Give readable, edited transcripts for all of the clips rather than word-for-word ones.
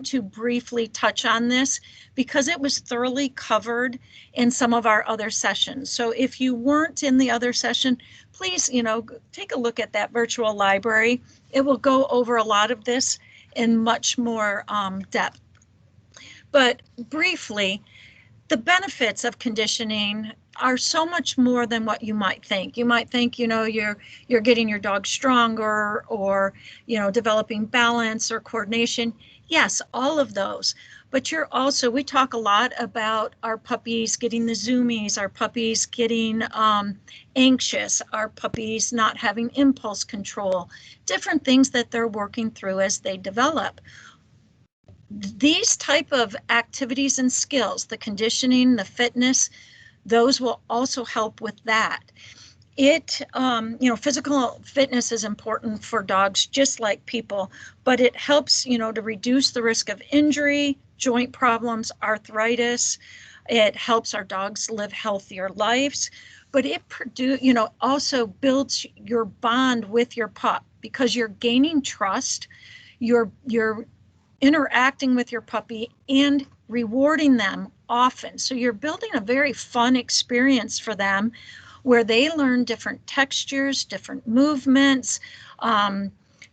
to briefly touch on this because it was thoroughly covered in some of our other sessions. So if you weren't in the other session, please, take a look at that virtual library. It will go over a lot of this in much more depth. But briefly, the benefits of conditioning are so much more than what you might think. You might think, you're getting your dog stronger, or, developing balance or coordination. Yes, all of those. But we talk a lot about our puppies getting the zoomies, our puppies getting anxious, our puppies not having impulse control, different things that they're working through as they develop. These type of activities and skills, the conditioning, the fitness, those will also help with that. Physical fitness is important for dogs just like people, but it helps, to reduce the risk of injury, joint problems, arthritis. It helps our dogs live healthier lives, but it also builds your bond with your pup because you're gaining trust. You're interacting with your puppy and rewarding them often. So you're building a very fun experience for them where they learn different textures, different movements,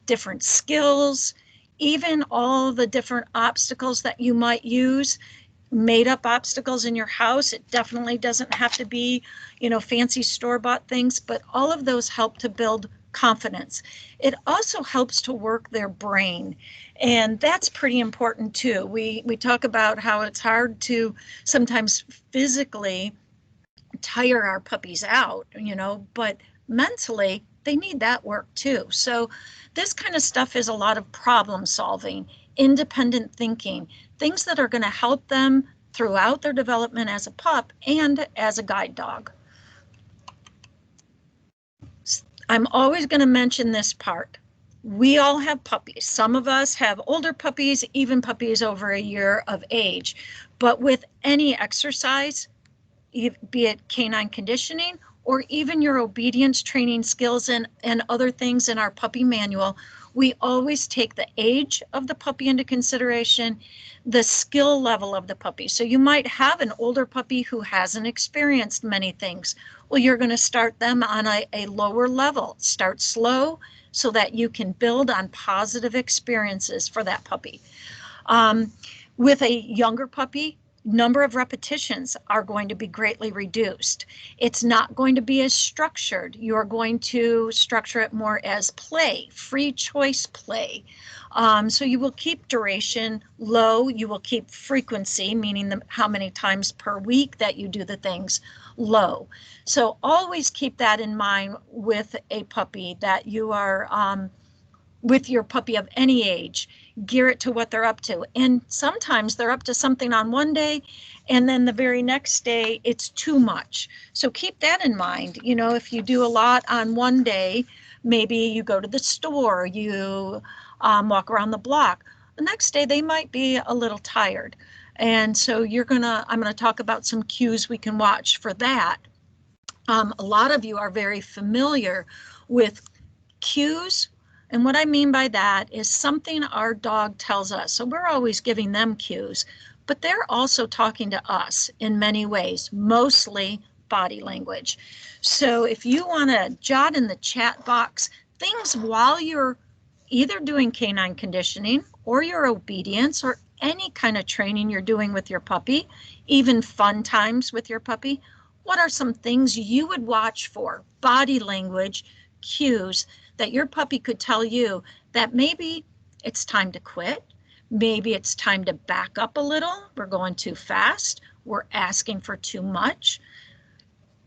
different skills, even all the different obstacles that you might use, made up obstacles in your house. It definitely doesn't have to be, fancy store-bought things, but all of those help to build confidence. It also helps to work their brain. And that's pretty important too. We talk about how it's hard to sometimes physically tire our puppies out, but mentally they need that work too. So this kind of stuff is a lot of problem solving, independent thinking, things that are going to help them throughout their development as a pup and as a guide dog. I'm always going to mention this part. We all have puppies. Some of us have older puppies, even puppies over a year of age. But with any exercise, be it canine conditioning or even your obedience training skills and other things in our puppy manual, we always take the age of the puppy into consideration, the skill level of the puppy. So you might have an older puppy who hasn't experienced many things. Well, you're going to start them on a lower level. Start slow so that you can build on positive experiences for that puppy. With a younger puppy, number of repetitions are going to be greatly reduced. It's not going to be as structured. You're going to structure it more as play, free choice play. So you will keep duration low. You will keep frequency, meaning how many times per week that you do the things, low. So always keep that in mind with a puppy, that you are with your puppy of any age. Gear it to what they're up to. And sometimes they're up to something on one day, and then the very next day it's too much. So keep that in mind. If you do a lot on one day, maybe you go to the store, you walk around the block. The next day they might be a little tired. And so I'm gonna talk about some cues we can watch for that. A lot of you are very familiar with cues. And what I mean by that is something our dog tells us. So we're always giving them cues, but they're also talking to us in many ways, mostly body language. So if you want to jot in the chat box things while you're either doing canine conditioning or your obedience or any kind of training you're doing with your puppy, even fun times with your puppy, what are some things you would watch for? Body language, cues that your puppy could tell you that maybe it's time to quit. Maybe it's time to back up a little. We're going too fast. We're asking for too much.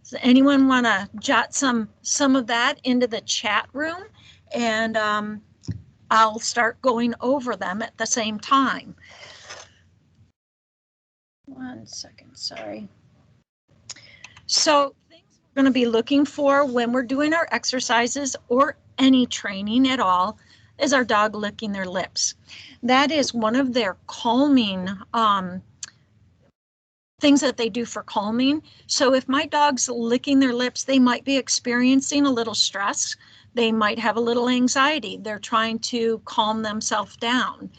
Does anyone want to jot some of that into the chat room? And I'll start going over them at the same time. 1 second, sorry. So things we're going to be looking for when we're doing our exercises or any training at all is our dog licking their lips. That is one of their calming things that they do for calming. So if my dog's licking their lips, they might be experiencing a little stress. They might have a little anxiety. They're trying to calm themselves down.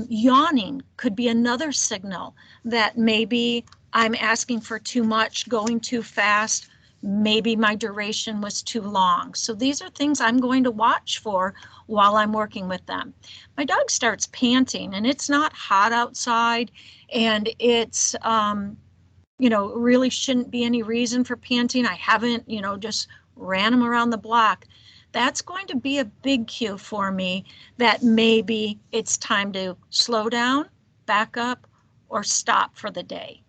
Yawning could be another signal that maybe I'm asking for too much, going too fast. Maybe my duration was too long. So these are things I'm going to watch for while I'm working with them. My dog starts panting and it's not hot outside, and it's, really shouldn't be any reason for panting. I haven't, just ran him around the block. That's going to be a big cue for me that maybe it's time to slow down, back up, or stop for the day.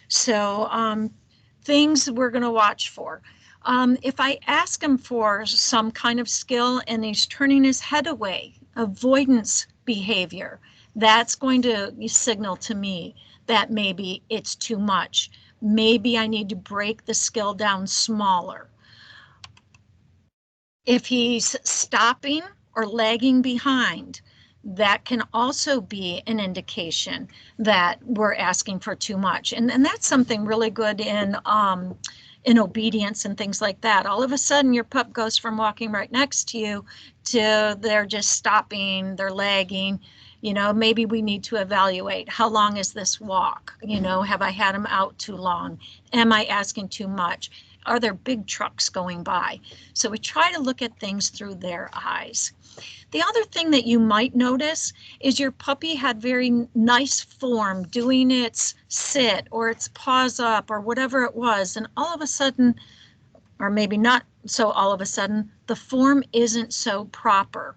So things we're going to watch for. If I ask him for some kind of skill and he's turning his head away, avoidance behavior, that's going to signal to me that maybe it's too much. Maybe I need to break the skill down smaller. If he's stopping or lagging behind, that can also be an indication that we're asking for too much. And that's something really good in obedience and things like that. All of a sudden, your pup goes from walking right next to you to they're just stopping, they're lagging. Maybe we need to evaluate, how long is this walk? Have I had him out too long? Am I asking too much? Are there big trucks going by? So we try to look at things through their eyes. The other thing that you might notice is your puppy had very nice form doing its sit or its paws up or whatever it was, and all of a sudden, or maybe not so all of a sudden, the form isn't so proper.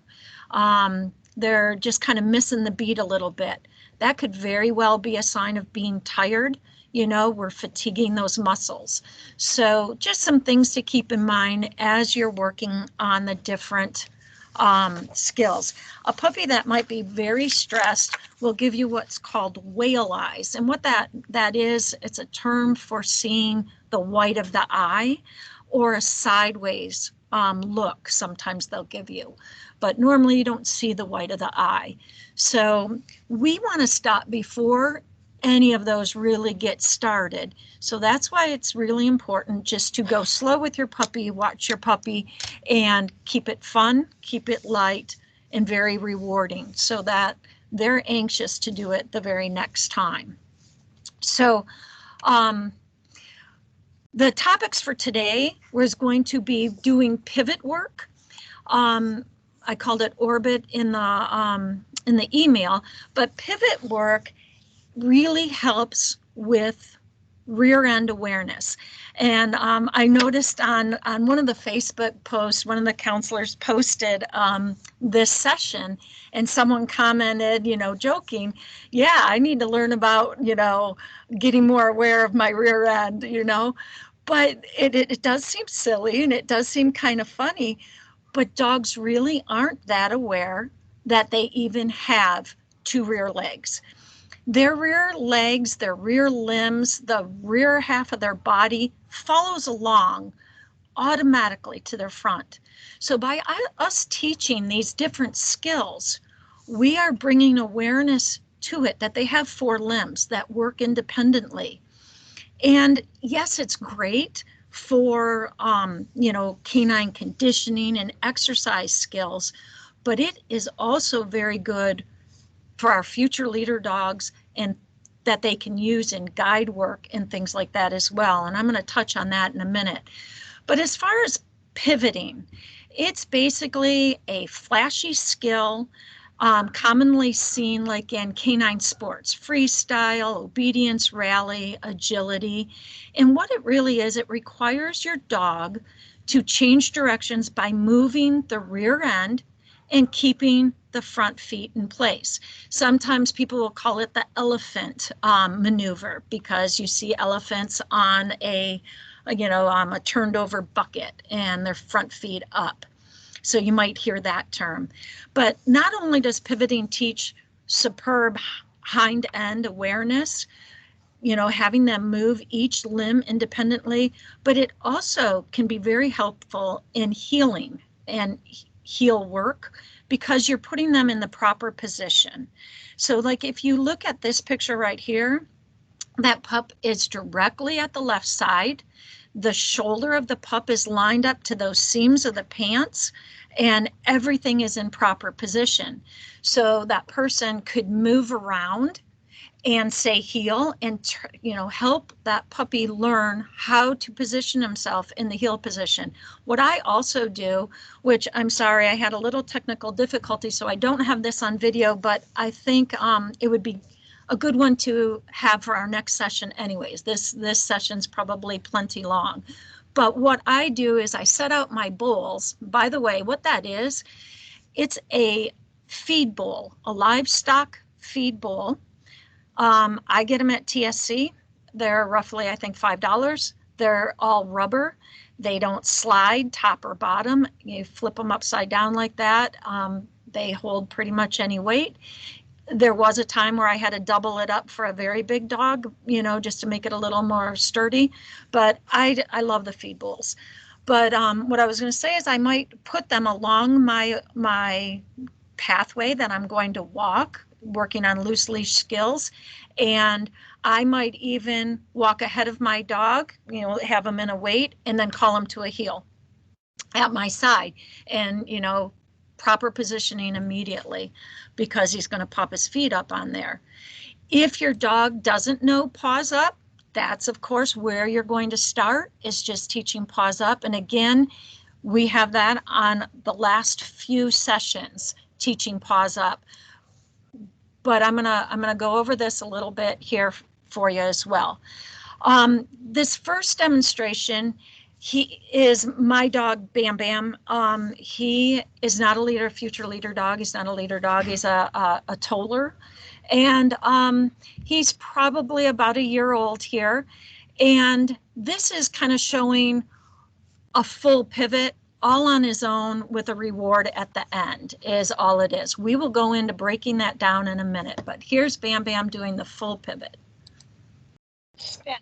They're just kind of missing the beat a little bit. That could very well be a sign of being tired. We're fatiguing those muscles. So just some things to keep in mind as you're working on the different skills. A puppy that might be very stressed will give you what's called whale eyes. And what that is, it's a term for seeing the white of the eye, or a sideways look. Sometimes they'll give you, but normally you don't see the white of the eye. So we want to stop before any of those really get started. So that's why it's really important just to go slow with your puppy, watch your puppy, and keep it fun, keep it light, and very rewarding so that they're anxious to do it the very next time. So the topics for today was going to be doing pivot work. I called it orbit in the email, but pivot work really helps with rear end awareness. And I noticed on one of the Facebook posts, one of the counselors posted this session, and someone commented, joking, yeah, I need to learn about, getting more aware of my rear end, but it does seem silly and it does seem kind of funny, but dogs really aren't that aware that they even have two rear legs. Their rear legs, their rear limbs, the rear half of their body follows along automatically to their front. So by us teaching these different skills, we are bringing awareness to it that they have four limbs that work independently. And yes, it's great for, canine conditioning and exercise skills, but it is also very good for our future leader dogs, and that they can use in guide work and things like that as well. And I'm going to touch on that in a minute. But as far as pivoting, it's basically a flashy skill commonly seen like in canine sports, freestyle, obedience, rally, agility. And what it really is, it requires your dog to change directions by moving the rear end and keeping the front feet in place. Sometimes people will call it the elephant maneuver, because you see elephants on a turned over bucket and their front feet up. So you might hear that term. But not only does pivoting teach superb hind end awareness, having them move each limb independently, but it also can be very helpful in healing and heel work, because you're putting them in the proper position. So like if you look at this picture right here, that pup is directly at the left side. the shoulder of the pup is lined up to those seams of the pants, and everything is in proper position. So that person could move around and say heel and, help that puppy learn how to position himself in the heel position. What I also do, which I'm sorry, I had a little technical difficulty, so I don't have this on video, but I think it would be a good one to have for our next session anyways. This session's probably plenty long. But what I do is I set out my bowls. By the way, what that is, it's a feed bowl, a livestock feed bowl. I get them at TSC. They're roughly, I think, $5. They're all rubber. They don't slide top or bottom. You flip them upside down like that. They hold pretty much any weight. There was a time where I had to double it up for a very big dog, just to make it a little more sturdy. But I love the feed bowls. But what I was going to say is I might put them along my pathway that I'm going to walk, working on loose leash skills. And I might even walk ahead of my dog, have him in a wait, and then call him to a heel at my side. And, proper positioning immediately, because he's going to pop his feet up on there. If your dog doesn't know paws up, that's of course where you're going to start, is just teaching paws up. And again, we have that on the last few sessions, teaching paws up. But I'm gonna go over this a little bit here for you as well. This first demonstration, he is my dog, Bam Bam. He is not a leader, future leader dog. He's not a leader dog. He's a toller. And he's probably about a year old here. And this is kind of showing a full pivot all on his own with a reward at the end is all it is. We will go into breaking that down in a minute, but here's Bam Bam doing the full pivot. Spin.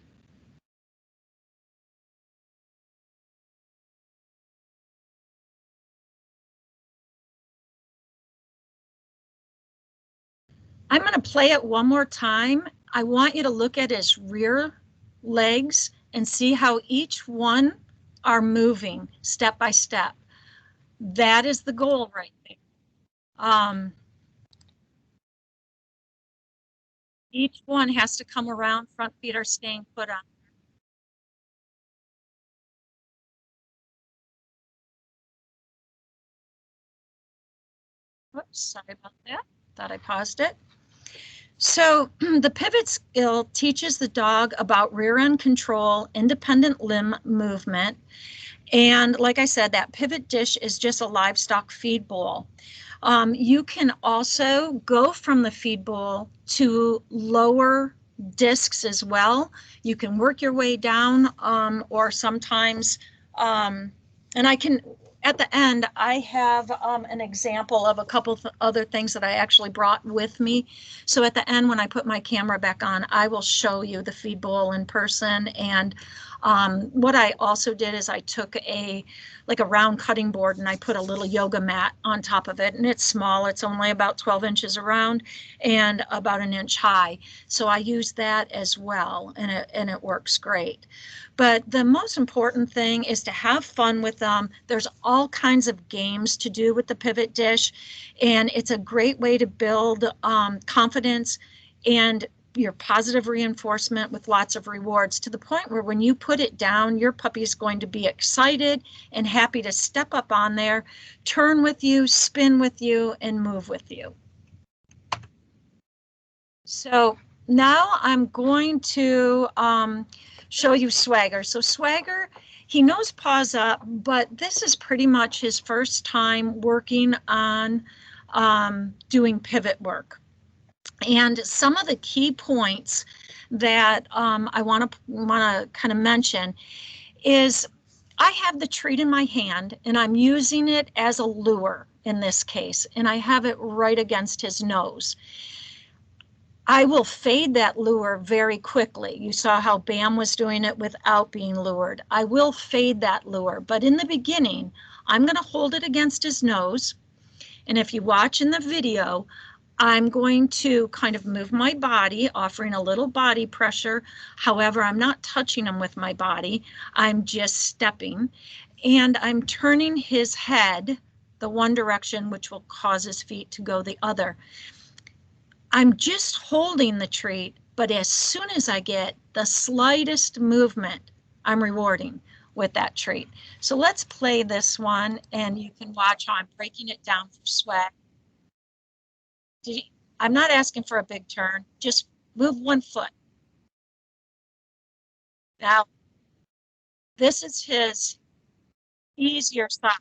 I'm going to play it one more time. I want you to look at his rear legs and see how each one are moving step by step. That is the goal right there. Each one has to come around, front feet are staying put on. Oops, sorry about that. Thought I paused it. So the pivot skill teaches the dog about rear end control, independent limb movement. And like I said, that pivot dish is just a livestock feed bowl. You can also go from the feed bowl to lower discs as well. You can work your way down, or sometimes, and I can, at the end, I have an example of a couple other things that I actually brought with me. So at the end, when I put my camera back on, I will show you the feed bowl in person. And what I also did is I took like a round cutting board and I put a little yoga mat on top of it, and it's small. It's only about 12 inches around and about an inch high. So I use that as well, and it works great. But the most important thing is to have fun with them. There's all kinds of games to do with the pivot dish, and it's a great way to build confidence and your positive reinforcement with lots of rewards, to the point where when you put it down, your puppy is going to be excited and happy to step up on there, turn with you, spin with you, and move with you. So now I'm going to show you Swagger. So Swagger, he knows paws up, but this is pretty much his first time working on doing pivot work. And some of the key points that I want to kind of mention is I have the treat in my hand and I'm using it as a lure in this case, and I have it right against his nose. I will fade that lure very quickly. You saw how Bam was doing it without being lured. I will fade that lure, but in the beginning, I'm going to hold it against his nose. And if you watch in the video, I'm going to kind of move my body, offering a little body pressure. However, I'm not touching him with my body. I'm just stepping, and I'm turning his head the one direction, which will cause his feet to go the other. I'm just holding the treat, but as soon as I get the slightest movement, I'm rewarding with that treat. So let's play this one, and you can watch how I'm breaking it down for Swag. I'm not asking for a big turn, just move one foot. Now, this is his easier side,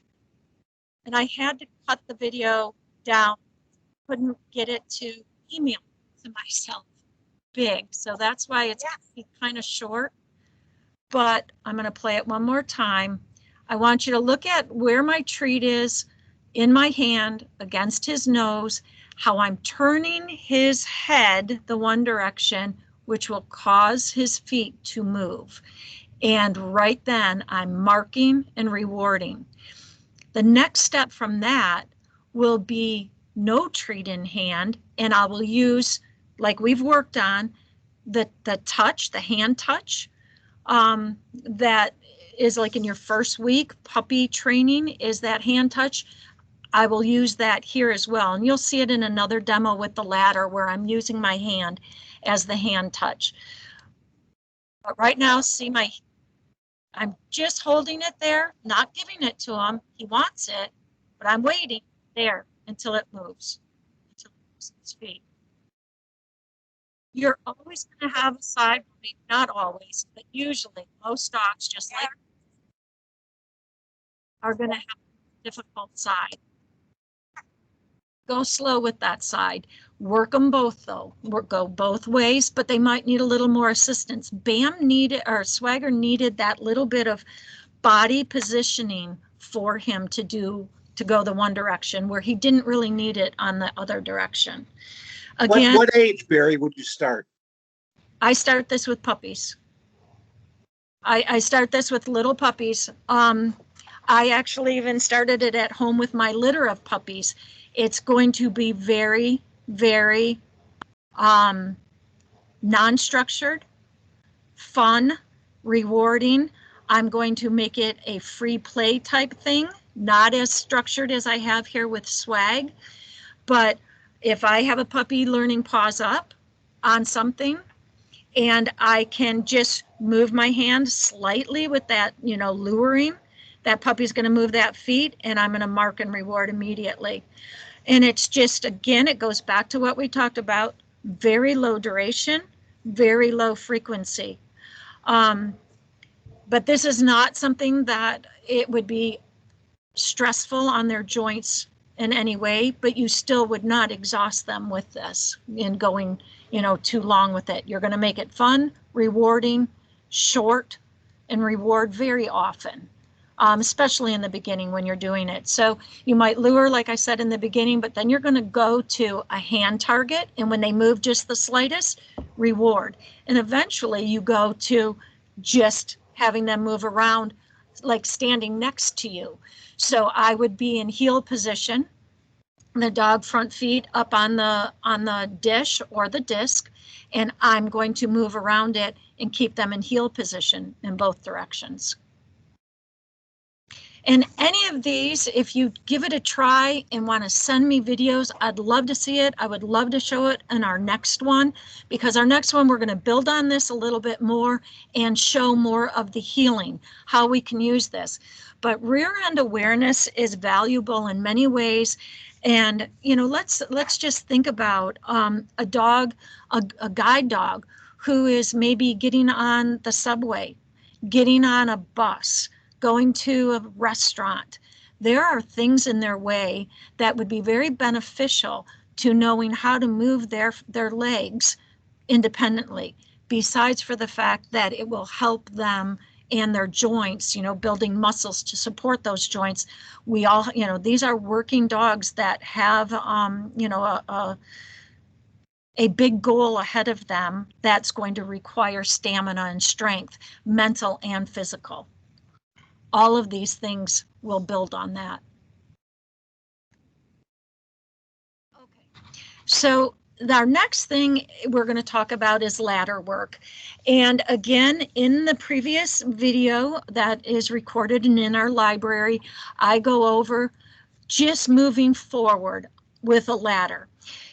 and I had to cut the video down, couldn't get it to email to myself big, so that's why it's kind of short, but I'm going to play it one more time. I want you to look at where my treat is in my hand against his nose, how I'm turning his head the one direction, which will cause his feet to move. And right then I'm marking and rewarding. The next step from that will be no treat in hand, and I will use, like we've worked on, the touch, the hand touch, that is like in your first week puppy training, is that hand touch. I will use that here as well, and you'll see it in another demo with the ladder where I'm using my hand as the hand touch. But right now, see, I'm just holding it there, not giving it to him. He wants it, but I'm waiting there until it moves, until it moves its feet. You're always going to have a side, not always, but usually most dogs, just like, are going to have a difficult side. Go slow with that side. Work them both though. Go both ways, but they might need a little more assistance. Bam needed, or Swagger needed that little bit of body positioning for him to go the one direction where he didn't really need it on the other direction. Again, what age, Barry, would you start? I start this with puppies. I start this with little puppies. I actually even started it at home with my litter of puppies. It's going to be very, very non-structured, fun, rewarding. I'm going to make it a free play type thing, not as structured as I have here with Swag. But if I have a puppy learning paws up on something, and I can just move my hand slightly with that, luring, that puppy's going to move that feet, and I'm going to mark and reward immediately. And it's just, again, it goes back to what we talked about, very low duration, very low frequency. But this is not something that it would be stressful on their joints in any way, but you still would not exhaust them with this in going, too long with it. You're going to make it fun, rewarding, short, and reward very often, especially in the beginning when you're doing it. So you might lure, like I said in the beginning, but then you're going to go to a hand target, and when they move just the slightest, reward. And eventually you go to just having them move around like standing next to you. So I would be in heel position, the dog front feet up on the dish or the disc, and I'm going to move around it and keep them in heel position in both directions. And any of these, if you give it a try and want to send me videos, I'd love to see it. I would love to show it in our next one, because our next one, we're going to build on this a little bit more and show more of the healing, how we can use this. But rear end awareness is valuable in many ways. And, let's just think about a dog, a guide dog who is maybe getting on the subway, getting on a bus, going to a restaurant. There are things in their way that would be very beneficial to knowing how to move their legs independently, besides for the fact that it will help them and their joints, building muscles to support those joints. We all, these are working dogs that have, a big goal ahead of them that's going to require stamina and strength, mental and physical. All of these things will build on that. Okay, So our next thing we're going to talk about is ladder work. And again, in the previous video that is recorded and in our library, I go over just moving forward with a ladder.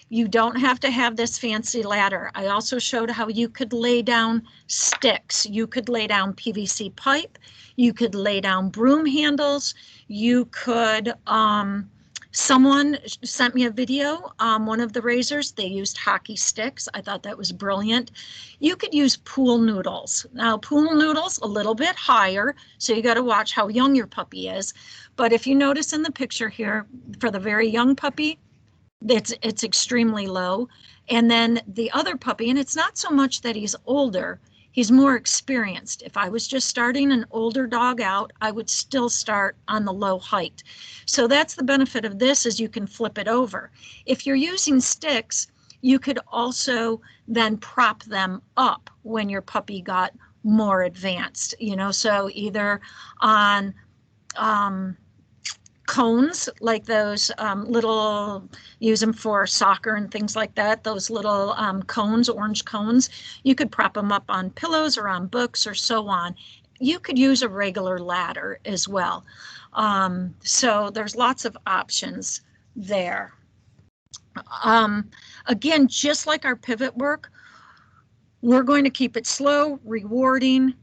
You don't have to have this fancy ladder. I also showed how you could lay down sticks. You could lay down PVC pipe. You could lay down broom handles. You could, someone sent me a video, one of the raisers, they used hockey sticks. I thought that was brilliant. You could use pool noodles. Now, pool noodles, a little bit higher, so you got to watch how young your puppy is. But if you notice in the picture here, for the very young puppy, it's extremely low. And then the other puppy, and it's not so much that he's older, he's more experienced. If I was just starting an older dog out, I would still start on the low height. So that's the benefit of this, is you can flip it over. If you're using sticks, you could also then prop them up when your puppy got more advanced, you know, so either on cones, like those little, use them for soccer and things like that, those little cones, orange cones, you could prop them up on pillows or on books or so on. You could use a regular ladder as well. So there's lots of options there. Again, just like our pivot work, we're going to keep it slow, rewarding,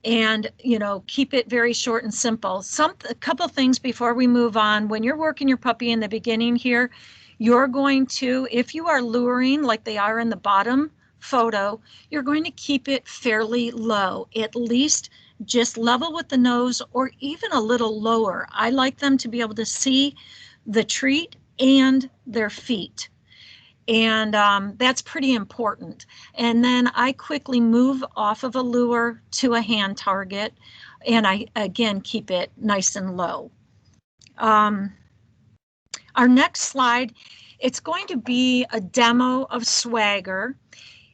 and, you know, keep it very short and simple. A couple things before we move on. When you're working your puppy in the beginning here, you're going to, if you are luring like they are in the bottom photo, you're going to keep it fairly low, at least just level with the nose or even a little lower. I like them to be able to see the treat and their feet. And that's pretty important. And then I quickly move off of a lure to a hand target, and I, again, keep it nice and low. Our next slide, it's going to be a demo of Swagger.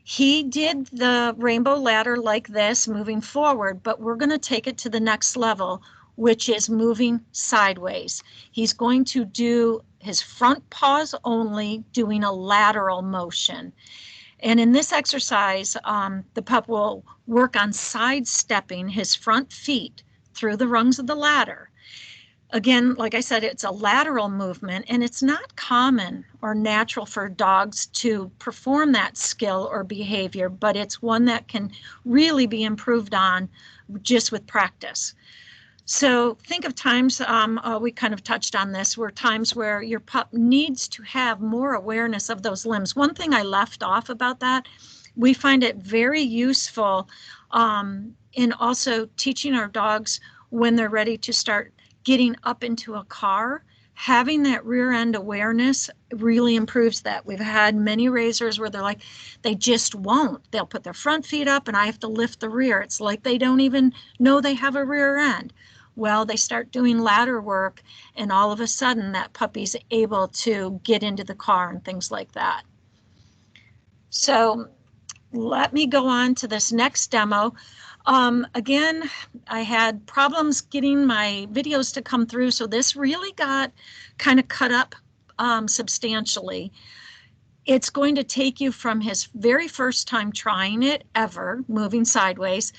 He did the rainbow ladder like this, moving forward, but we're going to take it to the next level, which is moving sideways. He's going to do his front paws only, doing a lateral motion. And in this exercise, the pup will work on sidestepping his front feet through the rungs of the ladder. Again, like I said, it's a lateral movement, and it's not common or natural for dogs to perform that skill or behavior, but it's one that can really be improved on just with practice. So think of times, we kind of touched on this, where times where your pup needs to have more awareness of those limbs. One thing I left off about that, we find it very useful in also teaching our dogs when they're ready to start getting up into a car. Having that rear end awareness really improves that. We've had many raisers where they're like, they just won't. They'll put their front feet up and I have to lift the rear. It's like they don't even know they have a rear end. Well, they start doing ladder work, and all of a sudden that puppy's able to get into the car and things like that. So let me go on to this next demo. Again, I had problems getting my videos to come through, so this really got kind of cut up substantially. It's going to take you from his very first time trying it ever, moving sideways,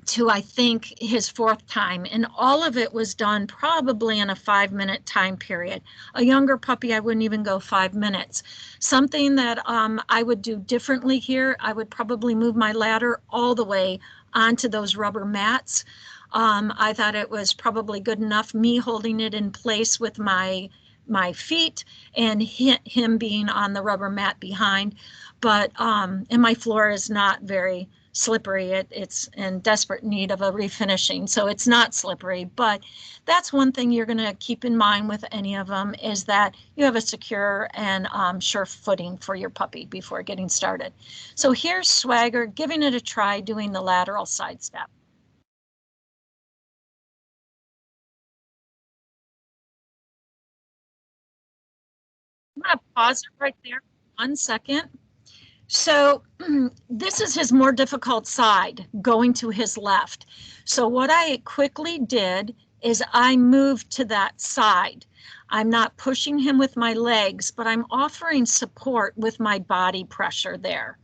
to, I think, his fourth time. And all of it was done probably in a 5-minute time period. A younger puppy, I wouldn't even go 5 minutes. Something that I would do differently here, I would probably move my ladder all the way onto those rubber mats. I thought it was probably good enough, me holding it in place with my feet and him being on the rubber mat behind. But, and my floor is not very slippery. It's in desperate need of a refinishing, so it's not slippery. But that's one thing you're going to keep in mind with any of them, is that you have a secure and sure footing for your puppy before getting started. So here's Swagger giving it a try, doing the lateral sidestep. I'm going to pause it right there for 1 second. So this is his more difficult side, going to his left. So what I quickly did is I move to that side. I'm not pushing him with my legs, but I'm offering support with my body pressure there.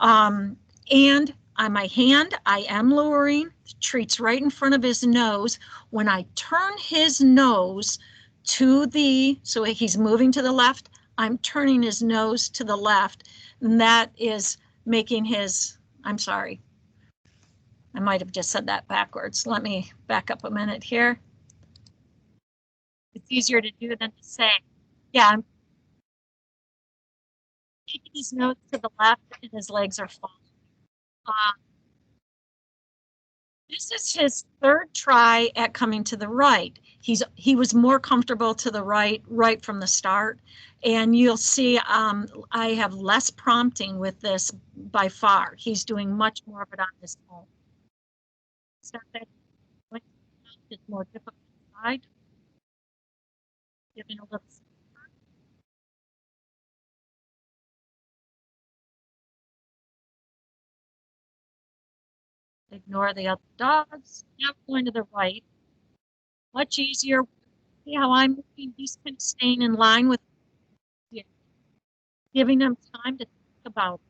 And on my hand, I am lowering, the treat's right in front of his nose. When I turn his nose to so he's moving to the left, I'm turning his nose to the left, and that is making I'm sorry, I might have just said that backwards. Let me back up a minute here. It's easier to do than to say. Yeah, I'm taking his nose to the left and his legs are falling. Uh, This is his third try at coming to the right. He was more comfortable to the right from the start. And you'll see I have less prompting with this by far. He's doing much more of it on his own. Start that is more difficult side. Giving a little. Ignore the other dogs. Now going to the right. Much easier. See how I'm moving? He's kind of staying in line with you, giving him time to think about it.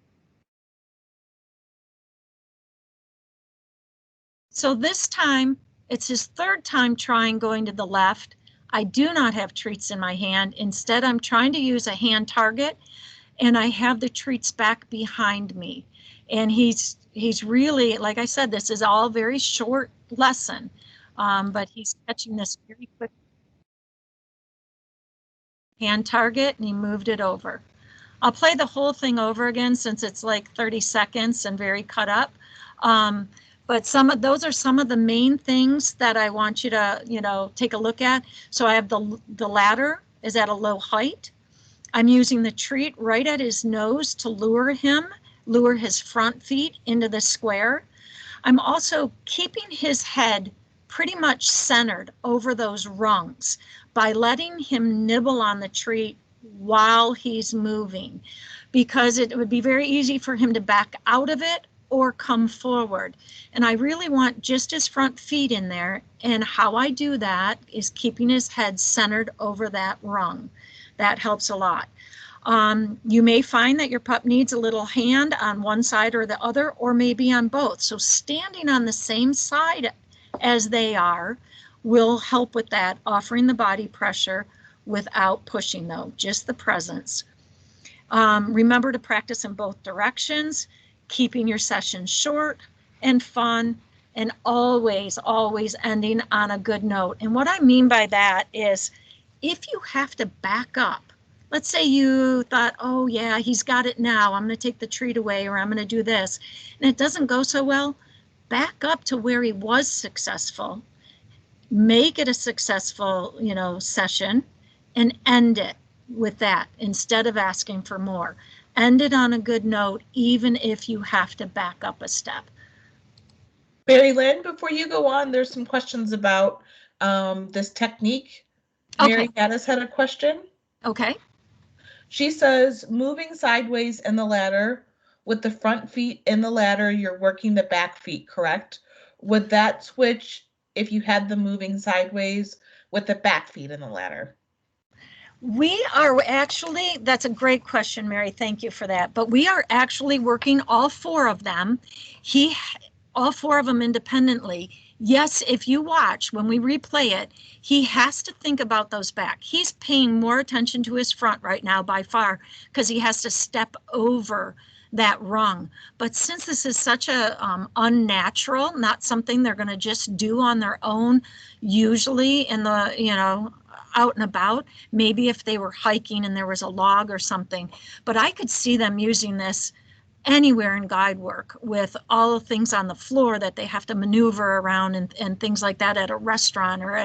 So this time, it's his third time trying going to the left. I do not have treats in my hand. Instead, I'm trying to use a hand target, and I have the treats back behind me. And he's really, like I said, this is all very short lesson, but he's catching this very quick hand target, and he moved it over. I'll play the whole thing over again since it's like 30 seconds and very cut up. But those are some of the main things that I want you to, take a look at. So I have the ladder is at a low height. I'm using the treat right at his nose to lure his front feet into the square. I'm also keeping his head pretty much centered over those rungs by letting him nibble on the treat while he's moving, because it would be very easy for him to back out of it or come forward. And I really want just his front feet in there. And how I do that is keeping his head centered over that rung. That helps a lot. You may find that your pup needs a little hand on one side or the other, or maybe on both. So standing on the same side as they are will help with that, offering the body pressure without pushing though, just the presence. Remember to practice in both directions, keeping your sessions short and fun, and always, always ending on a good note. And what I mean by that is if you have to back up, let's say you thought, oh yeah, he's got it now, I'm going to take the treat away, or I'm going to do this, and it doesn't go so well, back up to where he was successful, make it a successful, session, and end it with that instead of asking for more. End it on a good note, even if you have to back up a step. Mary Lynn, before you go on, there's some questions about this technique. Mary Gaddis had a question. Okay. She says, moving sideways in the ladder with the front feet in the ladder, you're working the back feet, correct? Would that switch if you had them moving sideways with the back feet in the ladder? We are actually, that's a great question, Mary. Thank you for that. But we are actually working all four of them. All four of them independently. Yes, if you watch, when we replay it, he has to think about those back. He's paying more attention to his front right now by far because he has to step over that rung. But since this is such a unnatural, not something they're going to just do on their own, usually in the, out and about, maybe if they were hiking and there was a log or something, but I could see them using this anywhere in guide work with all the things on the floor that they have to maneuver around and things like that at a restaurant or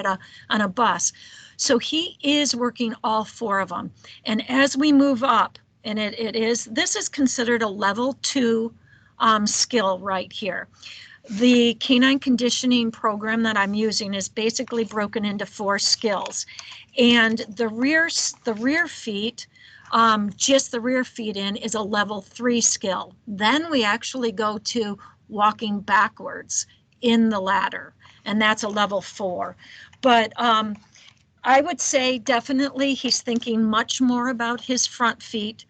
on a bus. So he is working all four of them. And as we move up, and this is considered a level 2 skill right here. The canine conditioning program that I'm using is basically broken into 4 skills. And the rear feet, just the rear feet in, is a level 3 skill. Then we actually go to walking backwards in the ladder, and that's a level 4. But I would say definitely he's thinking much more about his front feet,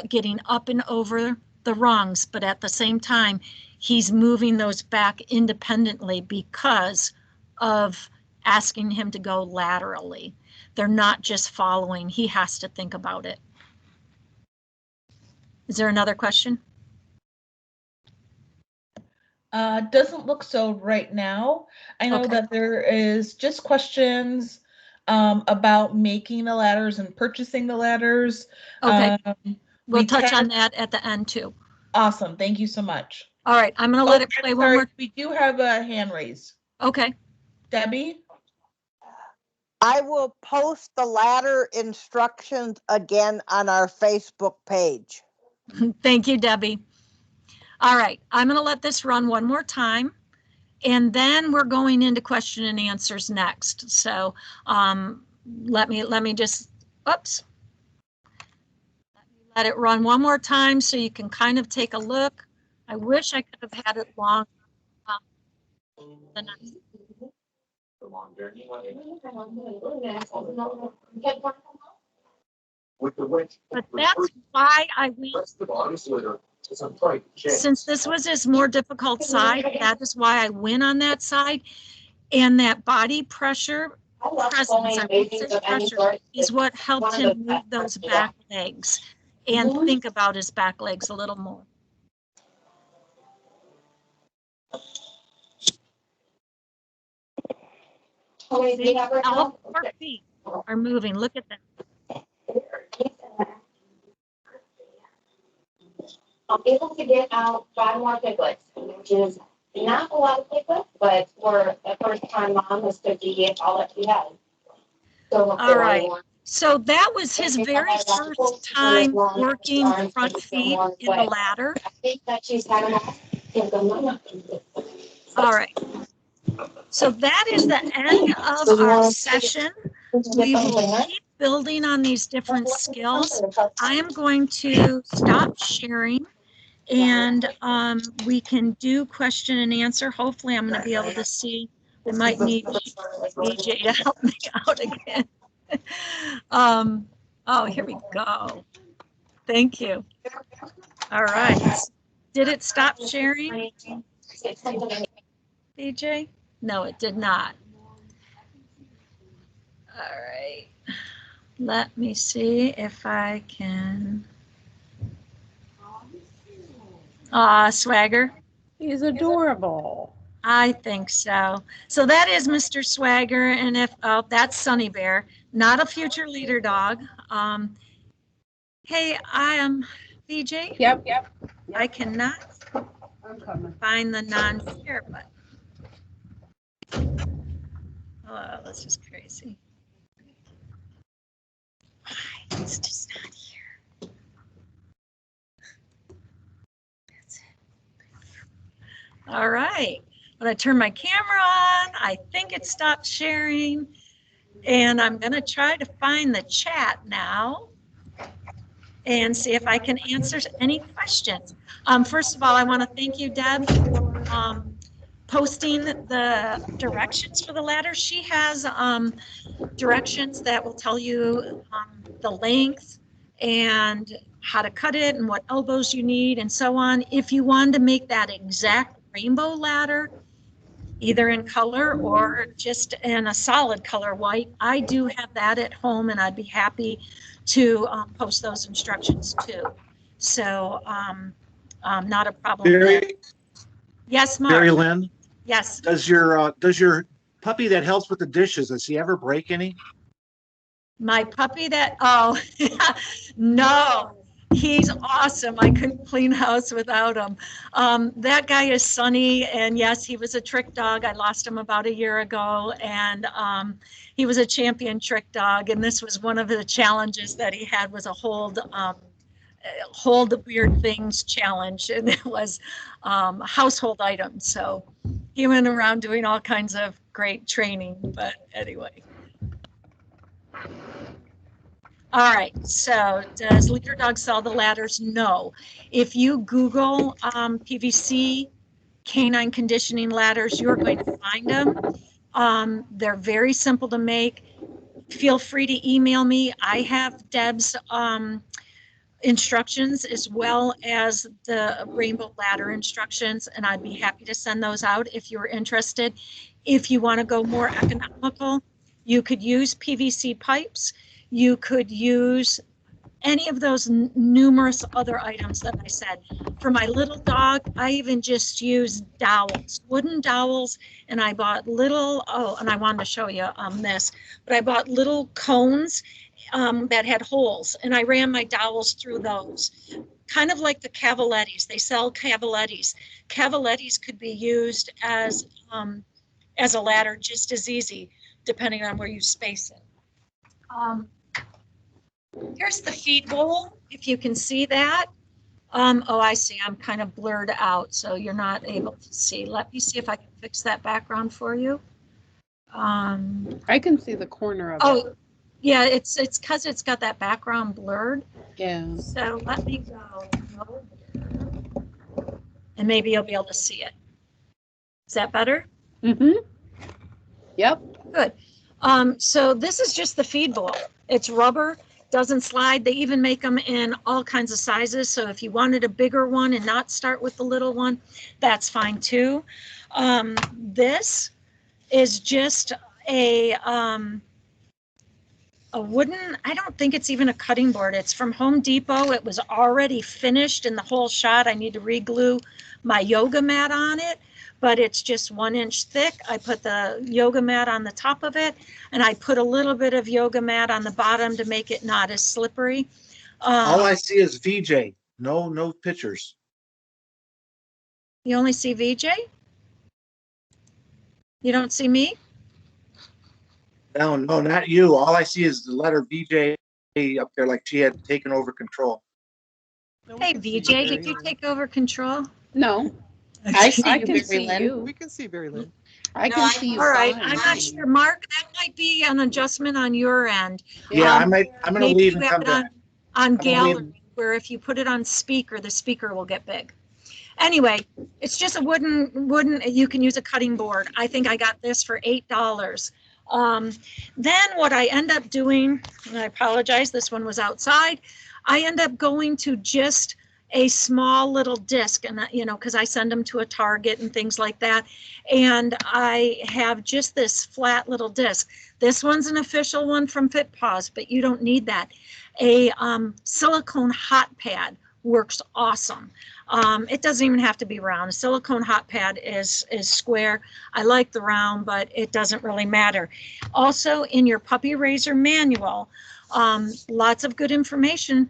getting up and over the rungs, but at the same time, he's moving those back independently because of asking him to go laterally. They're not just following. He has to think about it. Is there another question? Doesn't look so right now. I know Okay. that there is just questions about making the ladders and purchasing the ladders. Okay. We'll We touch on that at the end too. Awesome. Thank you so much. All right. I'm going to let it play one more. We do have a hand raised. Okay. Debbie? I will post the ladder instructions again on our Facebook page. Thank you, Debbie. All right, I'm going to let this run one more time, and then we're going into question and answers next. So let me just, oops. Let it run one more time so you can kind of take a look. I wish I could have had it long. But that's why I went. Since this was his more difficult side, that is why I went on that side. And that body pressure, presence, I won't say pressure, is what helped him move those back legs and think about his back legs a little more. See, all 4 feet are moving. Look at that. I'm able to get out 5 more piglets, which is not a lot of piglets, but for a first-time mom, this could be all that she has. So all right. So that was his very first time working front feet in the ladder. I think that she's had enough. All right. So that is the end of our session. We will keep building on these different skills. I am going to stop sharing, and we can do question and answer. Hopefully I'm going to be able to see. I might need BJ to help me out again. Oh, here we go. Thank you. All right. Did it stop sharing, BJ? No, it did not. All right. Let me see if I can. Swagger. He's adorable. I think so. So that is Mr. Swagger, and if that's Sunny Bear, not a future leader dog. Hey, I am BJ. Yep. I cannot find the non-share button. Oh, this is crazy. Why? It's just not here. That's it. All right. When I turn my camera on, I think it stopped sharing. And I'm going to try to find the chat now and see if I can answer any questions. First of all, I want to thank you, Deb, for posting the directions for the ladder. She has directions that will tell you the length and how to cut it and what elbows you need and so on. If you wanted to make that exact rainbow ladder, either in color or just in a solid color white, I do have that at home, and I'd be happy to post those instructions too. So not a problem. Barry, yes, Mark. Barry Lynn, Yes. does your puppy that helps with the dishes, does he ever break any? My puppy that, oh, no, he's awesome. I couldn't clean house without him. That guy is Sunny, and yes, he was a trick dog. I lost him about a year ago, and he was a champion trick dog, and this was one of the challenges that he had, was a hold the weird things challenge, and it was household items. So he went around doing all kinds of great training, but anyway. All right, so does Leader Dog sell the ladders? No. If you Google PVC canine conditioning ladders, you're going to find them. They're very simple to make. Feel free to email me. I have Deb's instructions as well as the rainbow ladder instructions, and I'd be happy to send those out if you're interested. If you want to go more economical, you could use PVC pipes. You could use any of those numerous other items that I said. For my little dog, I even just used dowels, wooden dowels, and I bought little, oh, and I wanted to show you this, but I bought little cones that had holes, and I ran my dowels through those. Kind of like the cavalettis. They sell cavalettis. Cavalettis could be used as a ladder just as easy, depending on where you space it. Here's the feed bowl, if you can see that. Oh, I see. I'm kind of blurred out, so you're not able to see. Let me see if I can fix that background for you. I can see the corner of it. Oh, yeah, it's because it's got that background blurred. Yeah. So let me go, and maybe you'll be able to see it. Is that better? Mm-hmm. Yep. Good. So this is just the feed bowl. It's rubber, doesn't slide. They even make them in all kinds of sizes. So if you wanted a bigger one and not start with the little one, that's fine too. This is just a wooden, I don't think it's even a cutting board. It's from Home Depot. It was already finished in the whole shot. I need to re-glue my yoga mat on it, but it's just 1 inch thick. I put the yoga mat on the top of it, and I put a little bit of yoga mat on the bottom to make it not as slippery. All I see is VJ. No pictures. You only see VJ? You don't see me? No, not you. All I see is the letter VJ up there, like she had taken over control. Hey, VJ, did you take over control? No, I see I you, can Mary see Lynn. you. We can see Barry Lynn. I No, can I- see you. All right, fine. I'm not sure. Mark, that might be an adjustment on your end. Yeah, Um, I'm gonna Maybe leave you and have come it on, back. on gonna leave. gallery, where if you put it on speaker, the speaker will get big. Anyway, it's just a wooden, you can use a cutting board. I think I got this for $8. Then what I end up doing, and I apologize, this one was outside. I end up going to just a small little disc, and because I send them to a Target and things like that. And I have just this flat little disc. This one's an official one from FitPaws, but you don't need that. A silicone hot pad works awesome. It doesn't even have to be round. A silicone hot pad is square. I like the round, but it doesn't really matter. Also, in your puppy raiser manual, lots of good information,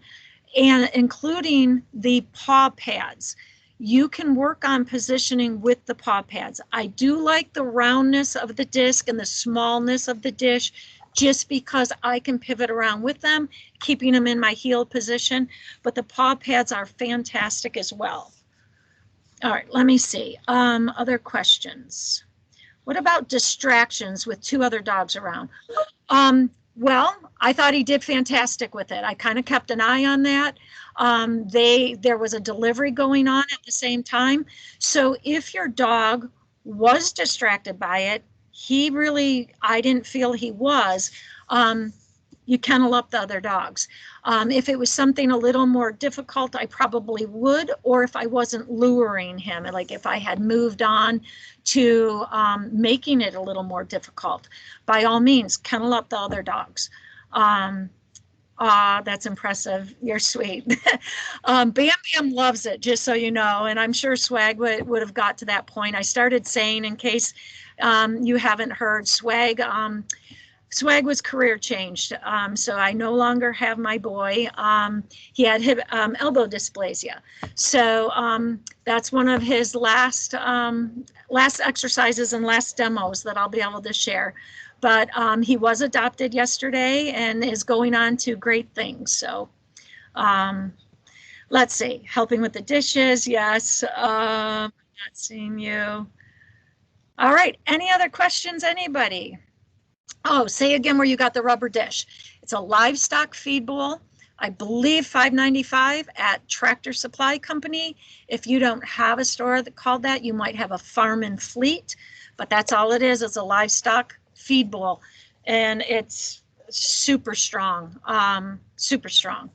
and including the paw pads. You can work on positioning with the paw pads. I do like the roundness of the disc and the smallness of the dish, just because I can pivot around with them, keeping them in my heel position, but the paw pads are fantastic as well. All right, let me see. Other questions. What about distractions with 2 other dogs around? Well, I thought he did fantastic with it. I kind of kept an eye on that. There was a delivery going on at the same time. So if your dog was distracted by it, I didn't feel he was. You kennel up the other dogs. If it was something a little more difficult, I probably would, or if I wasn't luring him, like if I had moved on to making it a little more difficult, by all means, kennel up the other dogs. That's impressive. You're sweet. Bam Bam loves it, just so you know, and I'm sure Swag would have got to that point. I started saying, in case you haven't heard, Swag was career changed. So I no longer have my boy. He had elbow dysplasia. So that's one of his last exercises and last demos that I'll be able to share. But he was adopted yesterday and is going on to great things. So let's see, helping with the dishes. Yes. Not seeing you. All right. Any other questions, anybody? Oh, say again where you got the rubber dish. It's a livestock feed bowl. I believe $5.95 at Tractor Supply Company. If you don't have a store that called that, you might have a Farm and Fleet, but that's all it is. It's a livestock feed bowl, and it's super strong, super strong.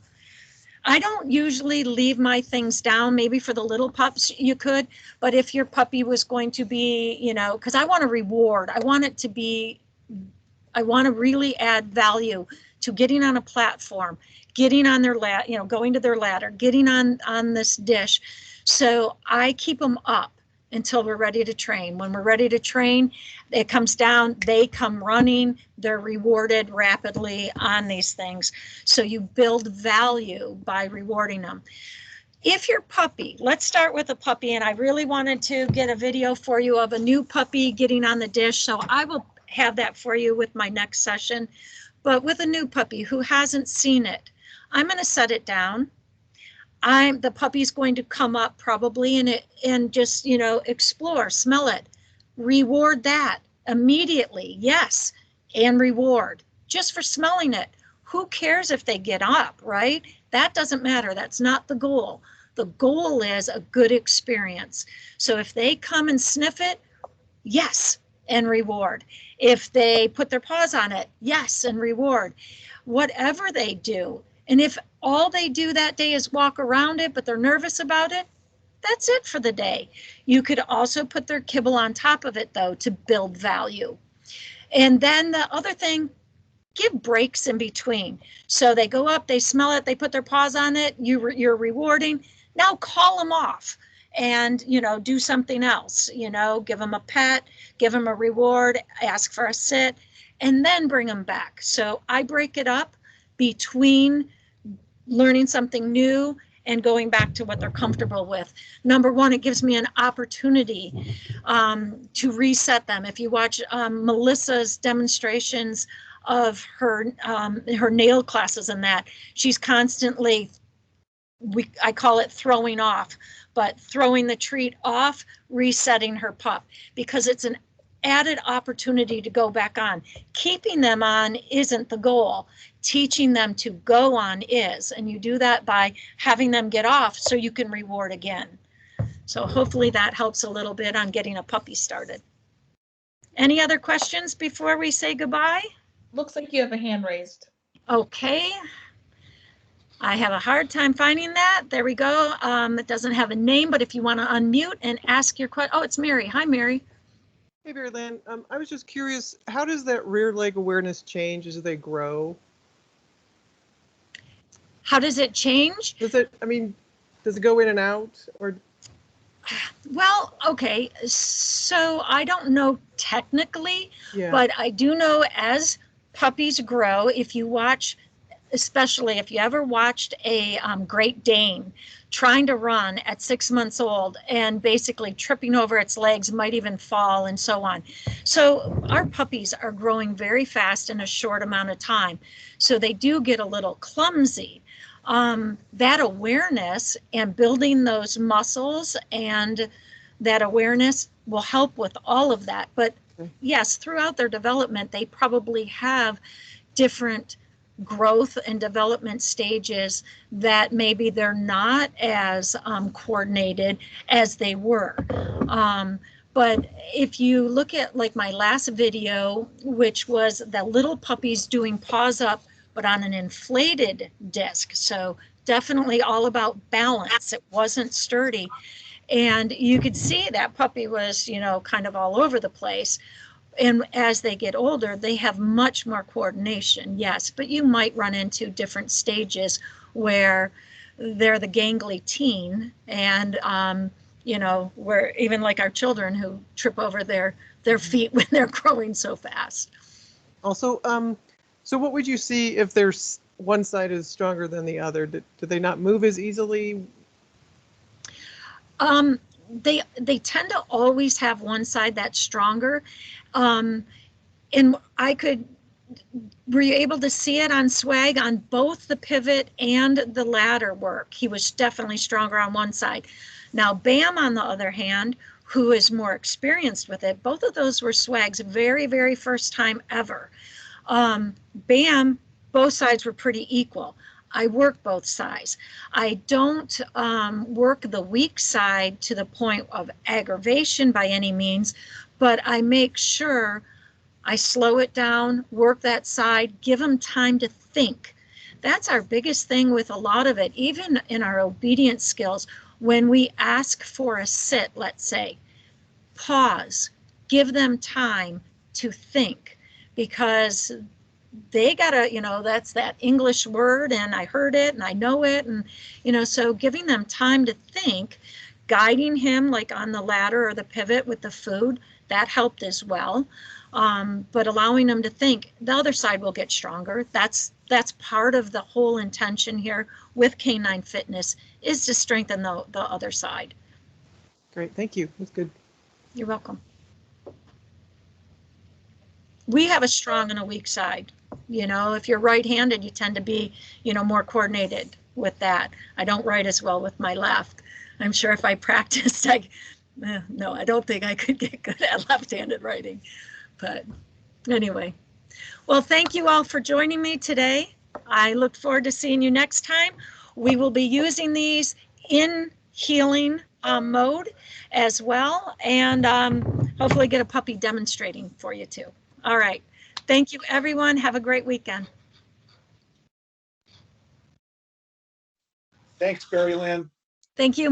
I don't usually leave my things down. Maybe for the little pups you could, but if your puppy was going to be, you know, because I want to reward, I want it to be, I want to really add value to getting on a platform, getting on their ladder, you know, going to their ladder, getting on this dish. So I keep them up until we're ready to train. When we're ready to train, it comes down, they come running, they're rewarded rapidly on these things. So you build value by rewarding them. If your puppy, let's start with a puppy, and I really wanted to get a video for you of a new puppy getting on the dish, so I will have that for you with my next session. But with a new puppy who hasn't seen it, I'm going to set it down. The puppy's going to come up probably and just, you know, explore, smell it, reward that immediately. Yes. And reward just for smelling it. Who cares if they get up, right? That doesn't matter. That's not the goal. The goal is a good experience. So if they come and sniff it, yes, and reward. If they put their paws on it, yes, and reward. Whatever they do. And if all they do that day is walk around it, but they're nervous about it, that's it for the day. You could also put their kibble on top of it, though, to build value. And then the other thing, give breaks in between. So they go up, they smell it, they put their paws on it, you're rewarding. Now call them off and, you know, do something else, you know, give them a pet, give them a reward, ask for a sit, and then bring them back. So I break it up between learning something new and going back to what they're comfortable with. Number one, it gives me an opportunity to reset them. If you watch Melissa's demonstrations of her nail classes and that, she's constantly, I call it throwing off, but throwing the treat off, resetting her pup, because it's an added opportunity to go back on. Keeping them on isn't the goal. Teaching them to go on is, and you do that by having them get off so you can reward again. So hopefully that helps a little bit on getting a puppy started. Any other questions before we say goodbye? Looks like you have a hand raised. Okay. I have a hard time finding that. There we go. It doesn't have a name, but if you want to unmute and ask your question. Oh, it's Mary. Hi, Mary. Hey, Mary Lynn. I was just curious, how does that rear leg awareness change as they grow? How does it change? Does it go in and out, or? Well, okay. So I don't know technically, Yeah. but I do know as puppies grow, if you watch, especially if you ever watched a Great Dane trying to run at 6 months old and basically tripping over its legs, might even fall and so on. So our puppies are growing very fast in a short amount of time. So they do get a little clumsy. That awareness and building those muscles and that awareness will help with all of that. But yes, throughout their development, they probably have different growth and development stages that maybe they're not as coordinated as they were. But if you look at like my last video, which was the little puppies doing paws up, but on an inflated disc. So definitely all about balance. It wasn't sturdy. And you could see that puppy was, you know, kind of all over the place. And as they get older, they have much more coordination, yes, but you might run into different stages where they're the gangly teen and, you know, where even like our children who trip over their feet when they're growing so fast. Also, so what would you see if there's one side is stronger than the other? Do they not move as easily? They tend to always have one side that's stronger. And were you able to see it on Swag on both the pivot and the ladder work? He was definitely stronger on one side. Now, Bam, on the other hand, who is more experienced with it, both of those were Swag's very, very first time ever. Bam, both sides were pretty equal. I work both sides. I don't work the weak side to the point of aggravation by any means, but I make sure I slow it down, work that side, give them time to think. That's our biggest thing with a lot of it, even in our obedience skills. When we ask for a sit, let's say, pause, give them time to think, because they gotta, that's that English word, and I heard it and I know it. And, so giving them time to think, guiding him like on the ladder or the pivot with the food, that helped as well. But allowing them to think, the other side will get stronger. That's part of the whole intention here with Canine Fitness, is to strengthen the other side. Great, thank you. That's good. You're welcome. We have a strong and a weak side. If you're right-handed, you tend to be, more coordinated with that. I don't write as well with my left. I'm sure if I practiced, no, I don't think I could get good at left-handed writing. But anyway, well, thank you all for joining me today. I look forward to seeing you next time. We will be using these in healing mode as well, and hopefully get a puppy demonstrating for you too. All right. Thank you, everyone. Have a great weekend. Thanks, Barry Lynn. Thank you.